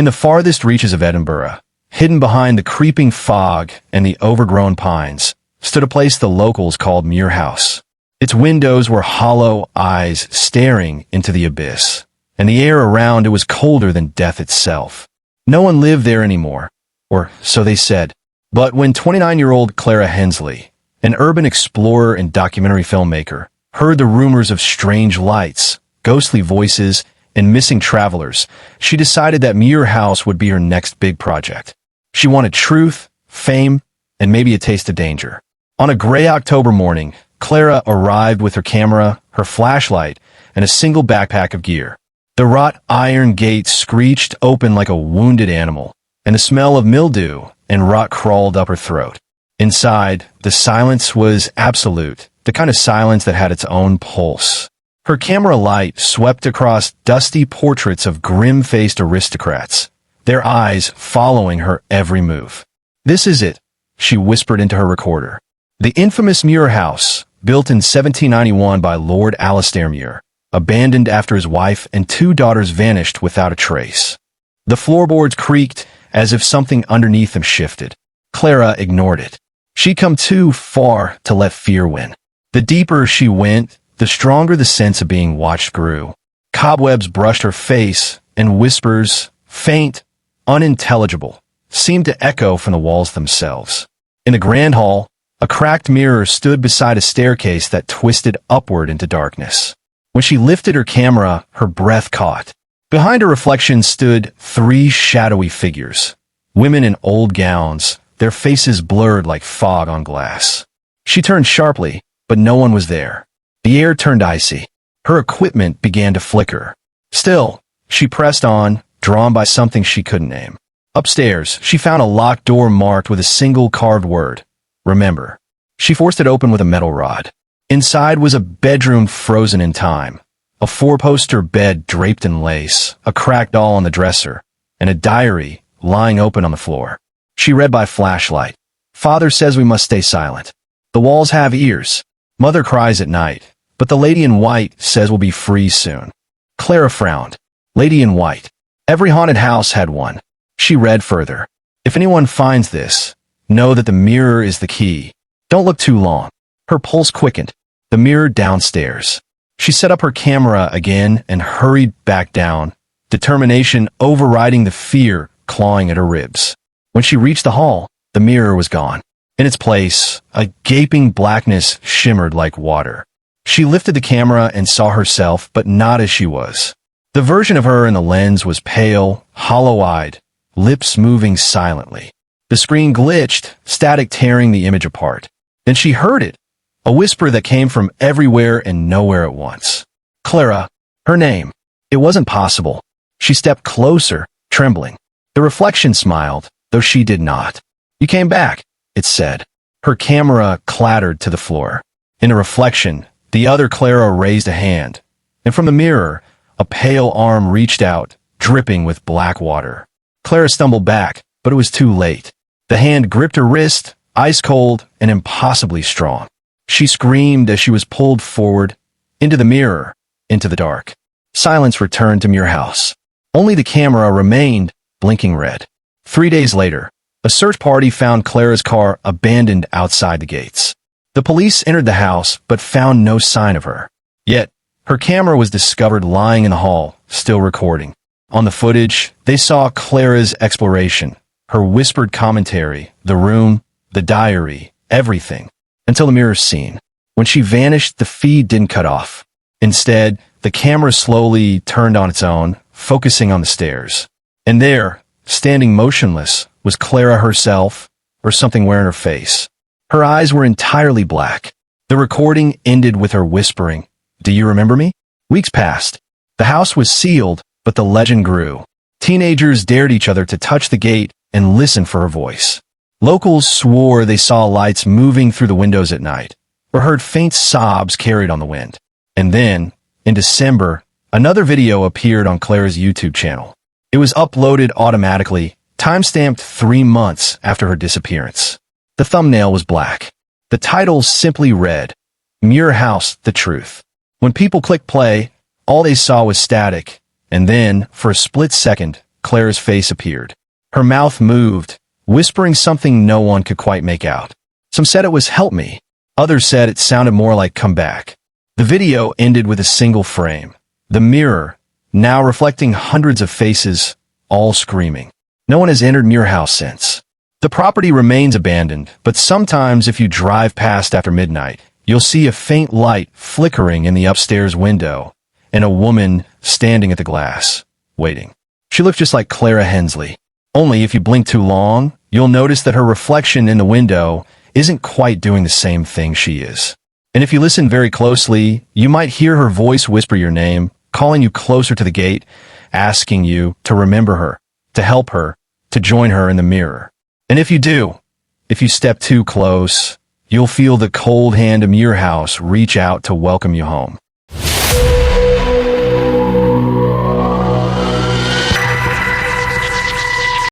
In the farthest reaches of Edinburgh, hidden behind the creeping fog and the overgrown pines, stood a place the locals called Muirhouse. Its windows were hollow eyes staring into the abyss, and the air around it was colder than death itself. No one lived there anymore, or so they said. But when 29-year-old Clara Hensley, an urban explorer and documentary filmmaker, heard the rumors of strange lights, ghostly voices, and missing travelers, she decided that Muirhouse would be her next big project. She wanted truth, fame, and maybe a taste of danger. On a gray October morning, Clara arrived with her camera, her flashlight, and a single backpack of gear. The wrought iron gate screeched open like a wounded animal, and the smell of mildew and rot crawled up her throat. Inside, the silence was absolute, the kind of silence that had its own pulse. Her camera light swept across dusty portraits of grim-faced aristocrats, their eyes following her every move. "This is it," she whispered into her recorder. "The infamous Muirhouse, built in 1791 by Lord Alastair Muir, abandoned after his wife and 2 daughters vanished without a trace." The floorboards creaked as if something underneath them shifted. Clara ignored it. She'd come too far to let fear win. The deeper she went, the stronger the sense of being watched grew. Cobwebs brushed her face, and whispers, faint, unintelligible, seemed to echo from the walls themselves. In the grand hall, a cracked mirror stood beside a staircase that twisted upward into darkness. When she lifted her camera, her breath caught. Behind her reflection stood 3 shadowy figures, women in old gowns, their faces blurred like fog on glass. She turned sharply, but no one was there. The air turned icy. Her equipment began to flicker. Still, she pressed on, drawn by something she couldn't name. Upstairs, she found a locked door marked with a single carved word, "Remember." She forced it open with a metal rod. Inside was a bedroom frozen in time, a 4-poster bed draped in lace, a cracked doll on the dresser, and a diary lying open on the floor. She read by flashlight. "Father says we must stay silent. The walls have ears. Mother cries at night, but the lady in white says we'll be free soon." Clara frowned. Lady in white. Every haunted house had one. She read further. "If anyone finds this, know that the mirror is the key. Don't look too long." Her pulse quickened. The mirror downstairs. She set up her camera again and hurried back down, determination overriding the fear clawing at her ribs. When she reached the hall, the mirror was gone. In its place, a gaping blackness shimmered like water. She lifted the camera and saw herself, but not as she was. The version of her in the lens was pale, hollow-eyed, lips moving silently. The screen glitched, static tearing the image apart. Then she heard it, a whisper that came from everywhere and nowhere at once. Clara, her name. It wasn't possible. She stepped closer, trembling. The reflection smiled, though she did not. "You came back," it said. Her camera clattered to the floor. In a reflection, the other Clara raised a hand, and from the mirror, a pale arm reached out, dripping with black water. Clara stumbled back, but it was too late. The hand gripped her wrist, ice cold and impossibly strong. She screamed as she was pulled forward, into the mirror, into the dark. Silence returned to Muirhouse. Only the camera remained, blinking red. 3 days later, a search party found Clara's car abandoned outside the gates. The police entered the house, but found no sign of her. Yet, her camera was discovered lying in the hall, still recording. On the footage, they saw Clara's exploration, her whispered commentary, the room, the diary, everything, until the mirror scene. When she vanished, the feed didn't cut off. Instead, the camera slowly turned on its own, focusing on the stairs. And there, standing motionless, was Clara herself, or something wearing her face. Her eyes were entirely black. The recording ended with her whispering, "Do you remember me?" Weeks passed. The house was sealed, but the legend grew. Teenagers dared each other to touch the gate and listen for her voice. Locals swore they saw lights moving through the windows at night, or heard faint sobs carried on the wind. And then, in December, another video appeared on Clara's YouTube channel. It was uploaded automatically, timestamped 3 months after her disappearance. The thumbnail was black. The title simply read, "Muirhouse, the Truth." When people clicked play, all they saw was static, and then, for a split second, Clara's face appeared. Her mouth moved, whispering something no one could quite make out. Some said it was "help me." Others said it sounded more like "come back." The video ended with a single frame. The mirror, now reflecting hundreds of faces, all screaming. No one has entered Muirhouse since. The property remains abandoned, but sometimes if you drive past after midnight, you'll see a faint light flickering in the upstairs window, and a woman standing at the glass, waiting. She looks just like Clara Hensley. Only if you blink too long, you'll notice that her reflection in the window isn't quite doing the same thing she is. And if you listen very closely, you might hear her voice whisper your name, calling you closer to the gate, asking you to remember her, to help her, to join her in the mirror. And if you step too close, you'll feel the cold hand of Muirhouse reach out to welcome you home.